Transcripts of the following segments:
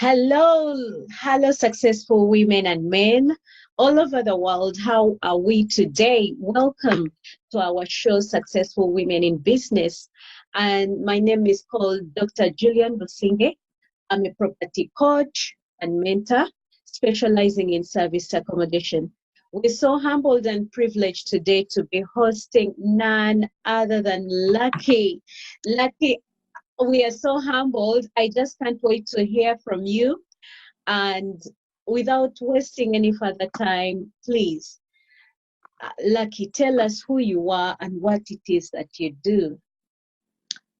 Hello, successful women and men all over the world. How are we today? Welcome to our show, Successful Women in Business. And my name is called Dr. Julian Businge. I'm a property coach and mentor specializing in service accommodation. We're so humbled and privileged today to be hosting none other than Lucky. Lucky, we are so humbled. I just can't wait to hear from you. And without wasting any further time, please, Lucky, tell us who you are and what it is that you do.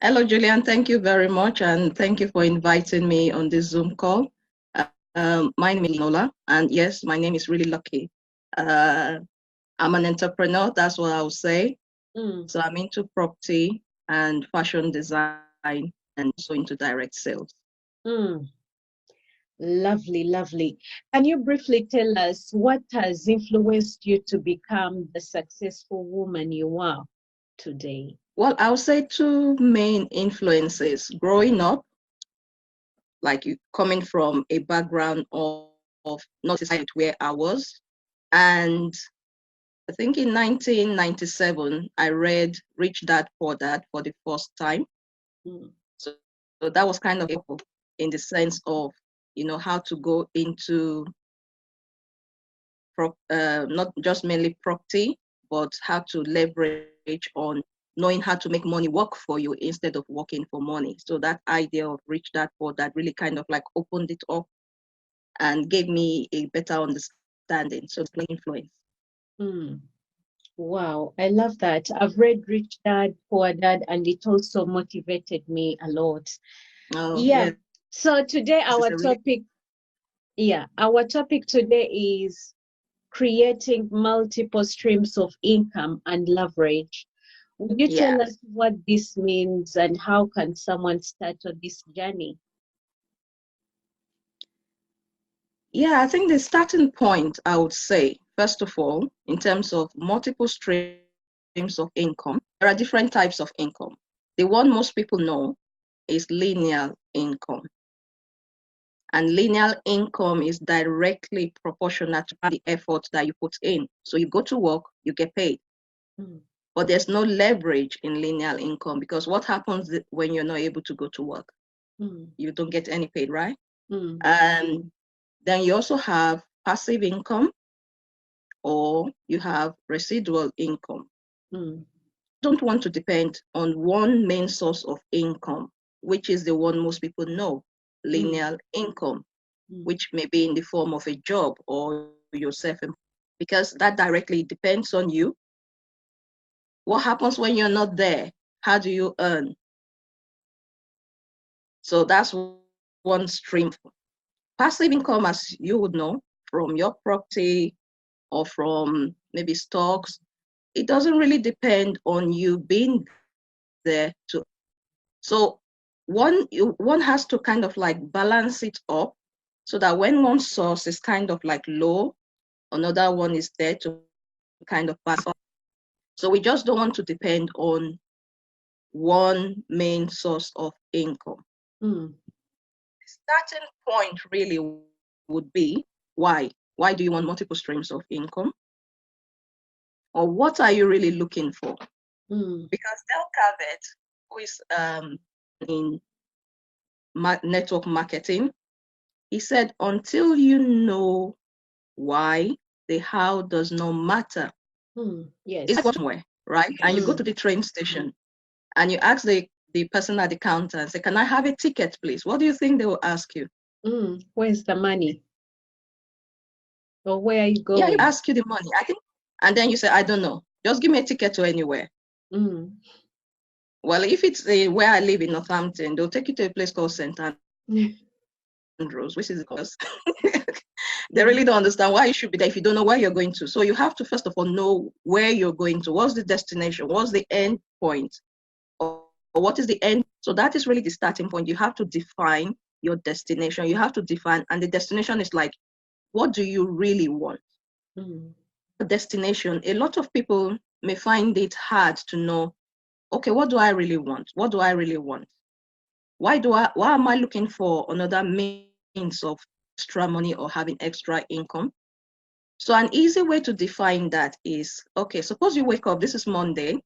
Hello, Julian. Thank you very much, and thank you for inviting me on this Zoom call. My name is Nola, and yes, my name is really Lucky. I'm an entrepreneur, that's what I'll say. So I'm into property and fashion design and also into direct sales. Lovely, lovely. Can you briefly tell us what has influenced you to become the successful woman you are today? Well, I'll say two main influences. Growing up, like coming from a background of not society where I was, and I think in 1997, I read Rich Dad Poor Dad for the first time. So that was kind of in the sense of, how to go into not just mainly property, but how to leverage on knowing how to make money work for you instead of working for money. So that idea of Rich Dad Poor Dad really kind of like opened it up and gave me a better understanding. So it's influence. Wow, I love that. I've read Rich Dad, Poor Dad, and it also motivated me a lot. Oh, Yeah. yes. So today our topic today is creating multiple streams of income and leverage. Would you tell us what this means and how can someone start on this journey? Yeah, I think the starting point, I would say, first of all, in terms of multiple streams of income, there are different types of income. The one most people know is linear income. And linear income is directly proportional to the effort that you put in. So you go to work, you get paid. But there's no leverage in linear income because what happens when you're not able to go to work? You don't get any paid, right? And then you also have passive income or you have residual income. Don't want to depend on one main source of income, which is the one most people know, linear income, which may be in the form of a job or yourself, because that directly depends on you. What happens when you're not there? How do you earn? So that's one stream. Passive income, as you would know, from your property or from maybe stocks, it doesn't really depend on you being there to. So one has to kind of like balance it up so that when one source is kind of like low, another one is there to kind of pass up. So we just don't want to depend on one main source of income. The starting point really would be why? Why do you want multiple streams of income? Or what are you really looking for? Because Del Cavett, who is in network marketing, he said, until you know why, the how does not matter. Yes. It's like somewhere, right? And you go to the train station and you ask the person at the counter and say, can I have a ticket, please? What do you think they will ask you? Where's the money? Or where are you going? Yeah, you ask you the money. I think, and then you say, I don't know. Just give me a ticket to anywhere. Well, if it's where I live in Northampton, they'll take you to a place called St. Andrews, which is because they really don't understand why you should be there if you don't know where you're going to. So you have to, first of all, know where you're going to. What's the destination? What's the end point? Or what is the end? So that is really the starting point. You have to define your destination. You have to define, and the destination is like, what do you really want? The destination, a lot of people may find it hard to know, okay, what do I really want? What do I really want? Why am I looking for another means means of extra money or having extra income. So an easy way to define that is, okay, suppose you wake up, this is Monday,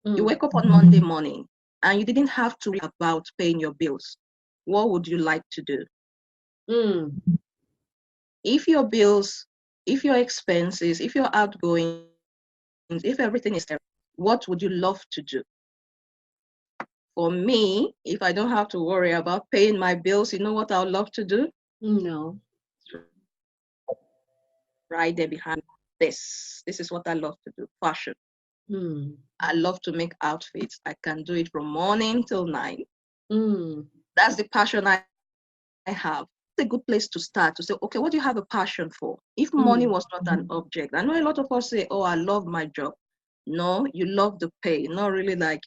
you wake up on Monday morning and you didn't have to worry about paying your bills. What would you like to do? If your bills, if your expenses, if your outgoings, if everything is there, what would you love to do? For me, if I don't have to worry about paying my bills, you know what I would love to do? No. Right there behind this. This is what I love to do, fashion. I love to make outfits. I can do it from morning till night. That's the passion I have. It's a good place to start to say, okay, what do you have a passion for? If money was not an object, I know a lot of us say, oh, I love my job. No, you love the pay. Not really like,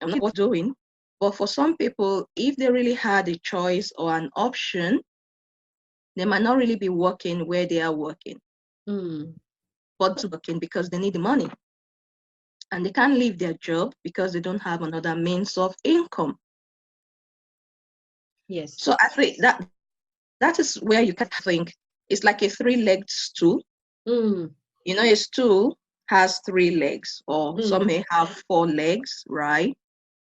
I'm not what doing. But for some people, if they really had a choice or an option, they might not really be working where they are working. But working because they need the money. And they can't leave their job because they don't have another means of income. Yes. So I think that is where you can think it's like a three-legged stool. You know, a stool has three legs, or some may have four legs, right?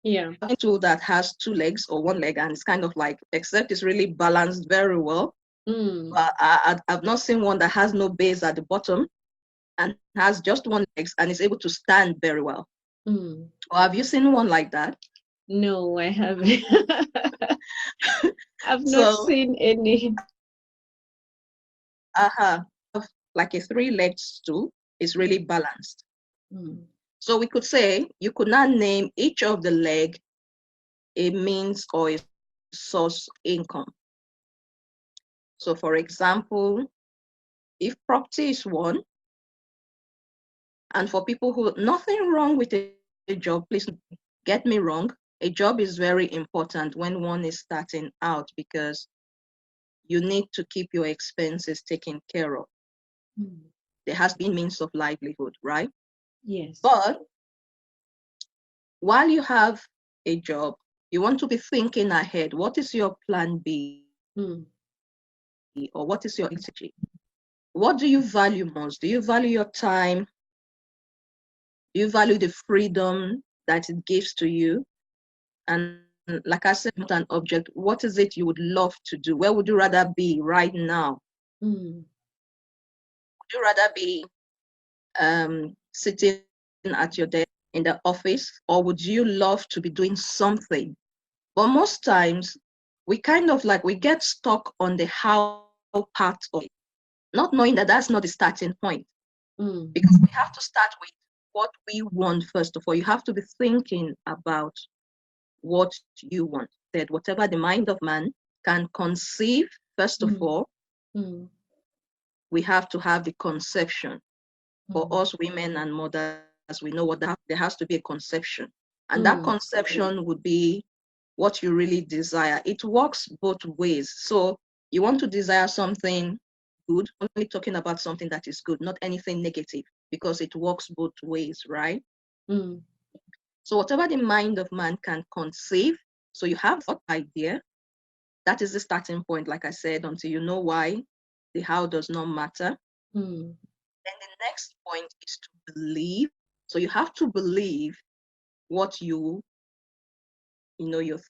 Yeah. A stool that has two legs or one leg, and it's kind of like, except it's really balanced very well. But I've not seen one that has no base at the bottom and has just one leg and is able to stand very well. Or have you seen one like that? No, I haven't. I've not seen any. Like a three-legged stool is really balanced. So we could say you could not name each of the leg a means or a source income. So for example, if property is one, and for people who, nothing wrong with a job, please get me wrong, a job is very important when one is starting out because you need to keep your expenses taken care of. There has been means of livelihood, right? Yes. But while you have a job, you want to be thinking ahead. What is your plan B? Or what is your strategy? What do you value most? Do you value your time? Do you value the freedom that it gives to you? And like I said, not an object. What is it you would love to do? Where would you rather be right now? Would you rather be sitting at your desk in the office, or would you love to be doing something? But most times, we kind of like, we get stuck on the how part of it, not knowing that that's not the starting point. Because we have to start with what we want first of all. You have to be thinking about what you want. That whatever the mind of man can conceive, first of all, we have to have the conception. For us women and mothers, we know what there has to be a conception. And that conception would be what you really desire. It works both ways. So you want to desire something good, only talking about something that is good, not anything negative, because it works both ways, right? So whatever the mind of man can conceive, so you have that idea, that is the starting point, like I said, until you know why, the how does not matter. Then the next point is to believe. So you have to believe what you're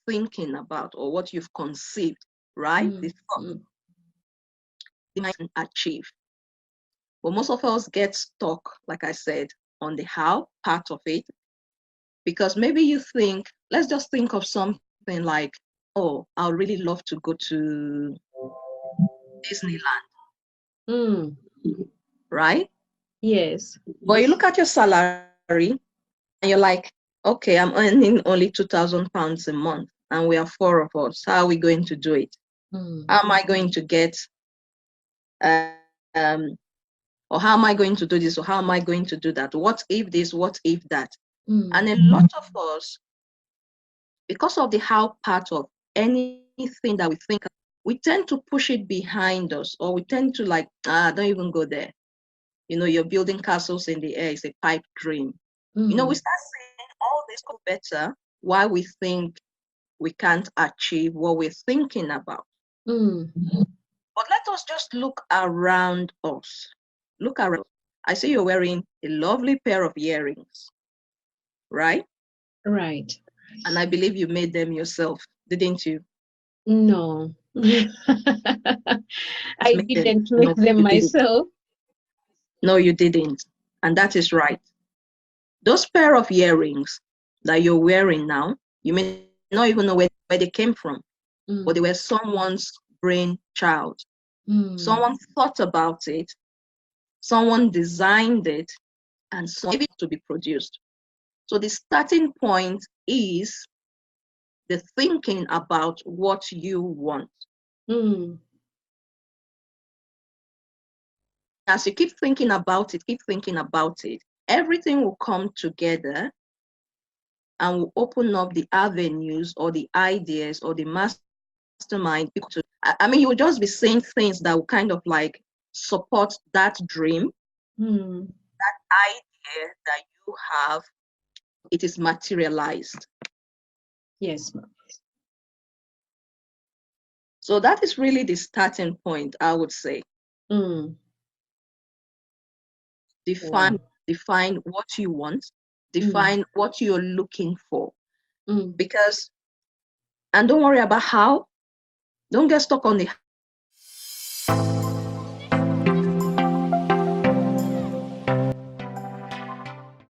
thinking about or what you've conceived, right? This you might achieve. But most of us get stuck, like I said, on the how part of it. Because maybe you think, let's just think of something like, oh, I would really love to go to Disneyland. Right? Yes. But you look at your salary and you're like, okay, I'm earning only £2,000 a month and we are four of us. How are we going to do it? How am I going to get, or how am I going to do this? Or how am I going to do that? What if this? What if that? And a lot of us, because of the how part of anything that we think, we tend to push it behind us, or we tend to like, don't even go there. You're building castles in the air. It's a pipe dream. We start saying all this go better while we think we can't achieve what we're thinking about. Mm. But let us just look around us. Look around. I see you're wearing a lovely pair of earrings, right? Right. And I believe you made them yourself, didn't you? No. Just I make them. didn't make No, them you didn't. myself. No, you didn't. And that is right. Those pair of earrings that you're wearing now, you may not even know where they came from, but they Mm. were someone's brainchild. Mm. Someone thought about it, someone designed it, and so it to be produced. So the starting point is the thinking about what you want. Mm. As you keep thinking about it, everything will come together and will open up the avenues or the ideas or the mastermind. I mean, you'll just be saying things that will kind of like support that dream, Mm. idea that you have. It is materialized. Yes, ma'am. So that is really the starting point, I would say. Mm. Define, Wow. define what you want, Mm. define what you're looking for. Mm. Because, and don't worry about how, don't get stuck on the